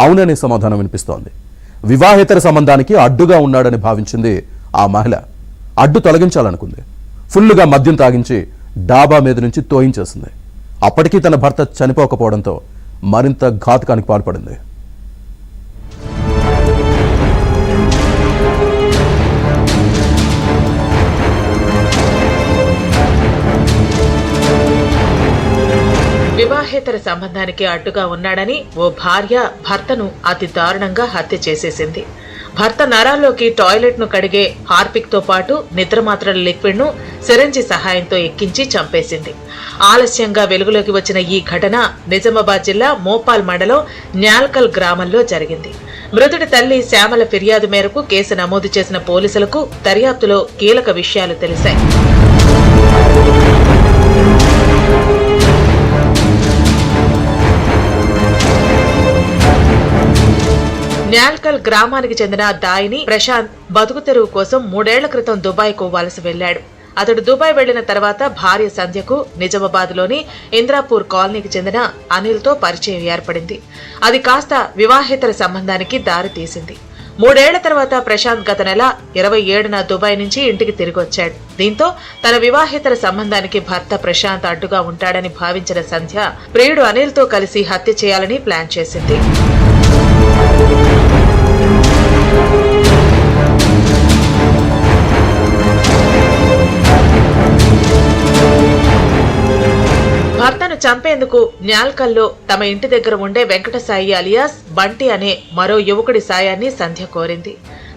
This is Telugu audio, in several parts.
అవుననే సమాధానం వినిపిస్తోంది. వివాహేతర సంబంధానికి అడ్డుగా ఉన్నాడని భావించింది ఆ మహిళ. అడ్డు తొలగించాలనుకుంది. ఫుల్లుగా మద్యం తాగించి డాబా మీద నుంచి తోయించేసింది. అప్పటికీ తన భర్త చనిపోకపోవడంతో మరింత ఘాతుకానికి పాల్పడింది. వివాహేతర సంబంధానికి అడ్డుగా ఉన్నాడని ఓ భార్య భర్తను అతి దారుణంగా హత్య చేసేసింది. భర్త నరాల్లోకి టాయిలెట్ ను కడిగే హార్పిక్ తో పాటు నిద్రమాత్రల లిక్విడ్ ను సిరంజి సహాయంతో ఎక్కించి చంపేసింది. ఆలస్యంగా వెలుగులోకి వచ్చిన ఈ ఘటన నిజామాబాద్ జిల్లా మోపాల్ మండలం న్యాల్కల్ గ్రామంలో జరిగింది. మృతుడి తల్లి శ్యామల ఫిర్యాదు మేరకు కేసు నమోదు చేసిన పోలీసులకు దర్యాప్తులో కీలక విషయాలు తెలిశాయి. న్యాల్కల్ గ్రామానికి చెందిన దాయిని ప్రశాంత్ బతుకు తెరువు కోసం 3 ఏళ్ల క్రితం దుబాయ్కు వలస వెళ్లాడు. అతడు దుబాయ్ వెళ్లిన తర్వాత భార్య సంధ్యకు నిజామాబాద్ లోని ఇంద్రాపూర్ కాలనీకి చెందిన అనిల్ తో పరిచయం ఏర్పడింది. అది కాస్త వివాహేతర సంబంధానికి దారి తీసింది. 3 ఏళ్ల తర్వాత ప్రశాంత్ గత నెల 27న దుబాయ్ నుంచి ఇంటికి తిరిగి వచ్చాడు. దీంతో తన వివాహేతర సంబంధానికి భర్త ప్రశాంత్ అడ్డుగా ఉంటాడని భావించిన సంధ్య ప్రియుడు అనిల్ తో కలిసి హత్య చేయాలని ప్లాన్ చేసింది. భర్తను చంపేందుకు న్యాల్కల్లో తమ ఇంటి దగ్గర ఉండే వెంకటసాయి అలియాస్ బంటి అనే మరో యువకుడి సాయాన్ని సంధ్య కోరింది.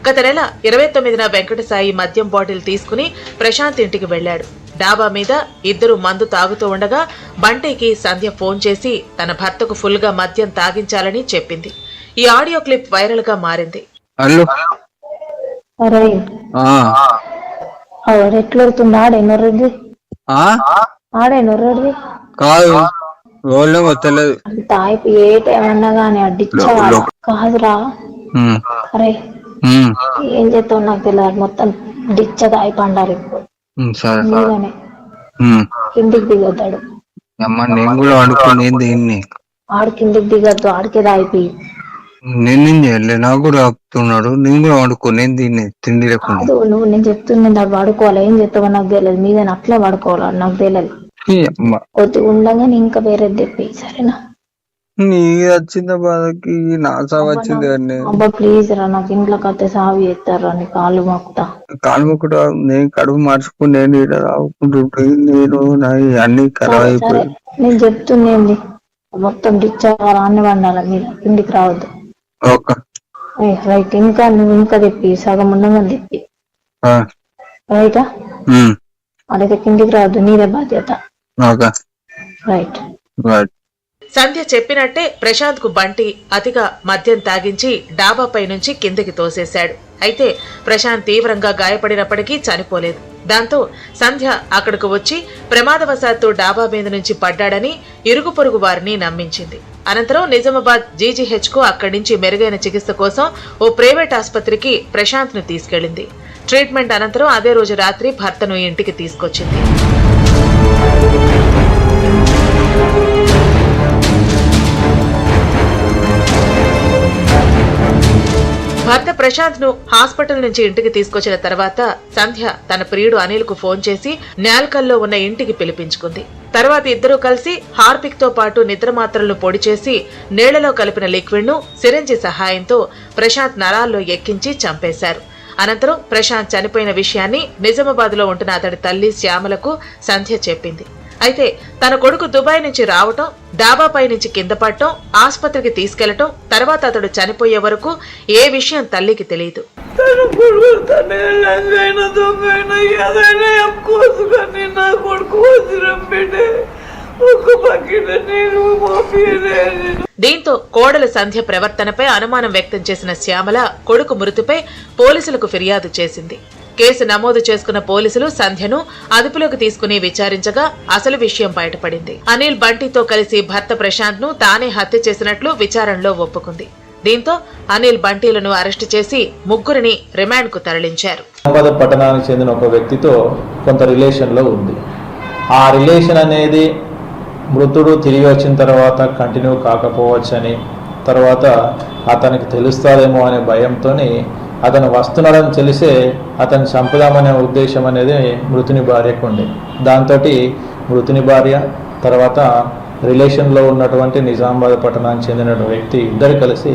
గత నెల 29న వెంకటసాయి మద్యం బాటిల్ తీసుకుని ప్రశాంత్ ఇంటికి వెళ్లాడు. డాబా మీద ఇద్దరు మందు తాగుతూ ఉండగా బంటికి సంధ్య ఫోన్ చేసి తన భర్తకు ఫుల్ గా మద్యం తాగించాలని చెప్పింది. ఈ ఆడియో క్లిప్ వైరల్ గా మారింది. కాదు తాయిపు ఏ టైమన్నా గానీ అడ్డిచ్చేవాడు కాదురా. అరే ఏం చేస్తావు నాకు తెలియదు. మొత్తం డిచ్చ తాయి పండాలి. ఇప్పుడు మీదనే కిందికి దిగొద్దాడు. ఆడు కిందికి దిగొద్దు. ఆడికే తాయిపోయి నేనేం చేయలే. నాకు కూడా ఆపుతున్నాడు. నేను కూడా వాడుకో. నేను దీన్ని తిండి లేకుండా నువ్వు నేను చెప్తున్నా పడుకోవాలి. ఏం చెప్తావో నాకు తెలియదు. మీద అట్లా పడుకోవాలి. నాకు తెలియదు. కొద్ది ఉండగానే ఇంకా వేరే తెప్పి సరేనా. నీ వచ్చింది బాధకి నా సాగు వచ్చింది. అబ్బా ప్లీజ్ రా. నాకు ఇంట్లో కత్తే సాగు చేస్తారా. నీ కాళ్ళు మొక్కుతా. కాళ్ళు మొక్కుతా. నేను కడుపు మార్చుకుని నేను ఇక్కడ రావుకుంటుంటే నేను అన్ని ఖరాబ్ అయిపోయి. నేను చెప్తుండేంది మొత్తం డిచ్చావాలి. అన్ని వండాలి. మీరు ఇంటికి రావద్దు. రైట్. ఇంకా నువ్వు ఇంకా తెప్పి సగం ఉండగా తెప్పి రైటా. అలాగే కిందికి రావద్దు. నీదే బాధ్యత. రైట్. సంధ్య చెప్పినట్టే ప్రశాంత్ కు బంటి అతిగా మద్యం తాగించి డాబాపై నుంచి కిందకి తోసేశాడు. అయితే ప్రశాంత్ తీవ్రంగా గాయపడినప్పటికీ చనిపోలేదు. దాంతో సంధ్య అక్కడకు వచ్చి ప్రమాదవశాత్తు డాబా మీద నుంచి పడ్డాడని ఇరుగు పొరుగు వారిని నమ్మించింది. అనంతరం నిజామాబాద్ జీజీహెచ్ కు అక్కడి నుంచి మెరుగైన చికిత్స కోసం ఓ ప్రైవేట్ ఆసుపత్రికి ప్రశాంత్ ను తీసుకెళ్లింది. ట్రీట్మెంట్ అనంతరం అదే రోజు రాత్రి భర్తను ఇంటికి తీసుకొచ్చింది. భర్త ప్రశాంత్ ను హాస్పిటల్ నుంచి ఇంటికి తీసుకొచ్చిన తర్వాత సంధ్య తన ప్రియుడు అనిల్ కు ఫోన్ చేసి న్యాల్కల్లో ఉన్న ఇంటికి పిలిపించుకుంది. తర్వాత ఇద్దరూ కలిసి హార్పిక్ తో పాటు నిద్రమాత్రలను పొడి చేసి నీళ్లలో కలిపిన లిక్విడ్ ను సిరంజి సహాయంతో ప్రశాంత్ నరాల్లో ఎక్కించి చంపేశారు. అనంతరం ప్రశాంత్ చనిపోయిన విషయాన్ని నిజామాబాద్ లో ఉంటున్న అతడి తల్లి శ్యామలకు సంధ్య చెప్పింది. అయితే తన కొడుకు దుబాయ్ నుంచి రావటం, డాబాపై నుంచి కింద పడటం, ఆసుపత్రికి తీసుకెళ్లటం, తర్వాత అతడు చనిపోయే వరకు ఏ విషయం తల్లికి తెలియదు. దీంతో కోడలు సంధ్య ప్రవర్తనపై అనుమానం వ్యక్తం చేసిన శ్యామల కొడుకు మృతిపై పోలీసులకు ఫిర్యాదు చేసింది. కేసు నమోదు చేసుకున్న పోలీసులు సంధ్యను అదుపులోకి తీసుకుని విచారించగా అసలు విషయం బయటపడింది. అనిల్ బంటితో కలిసి భర్త ప్రశాంత్ ను తానే హత్య చేసినట్లు విచారణలో ఒప్పుకుంది. దీంతో అనిల్ బంటీలను అరెస్టు చేసి ముగ్గురిని రిమాండ్ కు తరలించారు. పట్టణానికి చెందిన ఒక వ్యక్తితో కొంత రిలేషన్ లో ఉంది. ఆ రిలేషన్ అనేది మృతుడు తిరిగి వచ్చిన తర్వాత కంటిన్యూ కాకపోవచ్చని తర్వాత అతనికి తెలుస్తాదేమో అనే భయంతో అతను వస్తున్నాడని తెలిసే అతను చంపుదామనే ఉద్దేశం అనేది మృతుని భార్యకు ఉండే. దాంతో మృతుని భార్య తర్వాత రిలేషన్లో ఉన్నటువంటి నిజామాబాద్ పట్టణానికి చెందిన వ్యక్తి ఇద్దరు కలిసి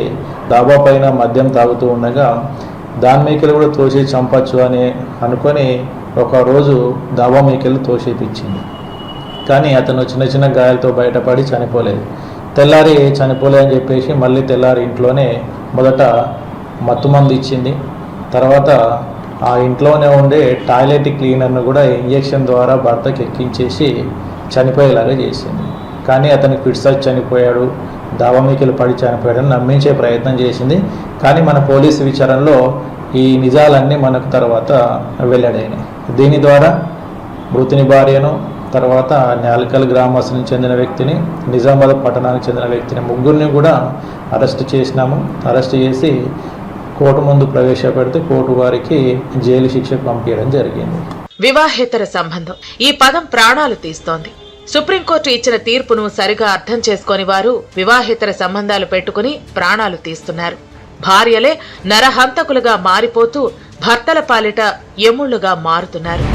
డాబా పైన మద్యం తాగుతూ ఉండగా దాని మీకెళ్ళి కూడా తోసి చంపచ్చు అని అనుకొని ఒకరోజు డాబా మీకెళ్ళి తోసేపించింది. కానీ అతను చిన్న చిన్న గాయాలతో బయటపడి చనిపోలేదు. తెల్లారి చనిపోలే అని చెప్పేసి మళ్ళీ తెల్లారి ఇంట్లోనే మొదట మత్తుమందు ఇచ్చింది. తర్వాత ఆ ఇంట్లోనే ఉండే టాయిలెట్ క్లీనర్ను కూడా ఇంజెక్షన్ ద్వారా భర్తకి ఎక్కించేసి చనిపోయేలాగా చేసింది. కానీ అతనికి ఫిట్స్ వచ్చి చనిపోయాడు, దావా మీకెళ్ళి పడి చనిపోయాడని నమ్మించే ప్రయత్నం చేసింది. కానీ మన పోలీసు విచారణలో ఈ నిజాలన్నీ మనకు తర్వాత వెల్లడైనాయి. దీని ద్వారా మృతుని భార్యను తర్వాత న్యాల్కల్ గ్రామస్తునికి చెందిన వ్యక్తిని, నిజామాబాద్ పట్టణానికి చెందిన వ్యక్తిని ముగ్గురిని కూడా అరెస్ట్ చేసినాము. అరెస్ట్ చేసి కోర్టు ముందు ప్రవేశపెడితే కోర్టు వారికి జైలు శిక్షకు పంపించడం జరిగింది. వివాహేతర సంబంధం ఈ పదం ప్రాణాలు తీస్తోంది. సుప్రీంకోర్టు ఇచ్చిన తీర్పును సరిగా అర్థం చేసుకొని వారు వివాహేతర సంబంధాలు పెట్టుకుని ప్రాణాలు తీస్తున్నారు. భార్యలే నరహంతకులుగా మారిపోతూ భర్తల పాలిట ఎముళ్లుగా మారుతున్నారు.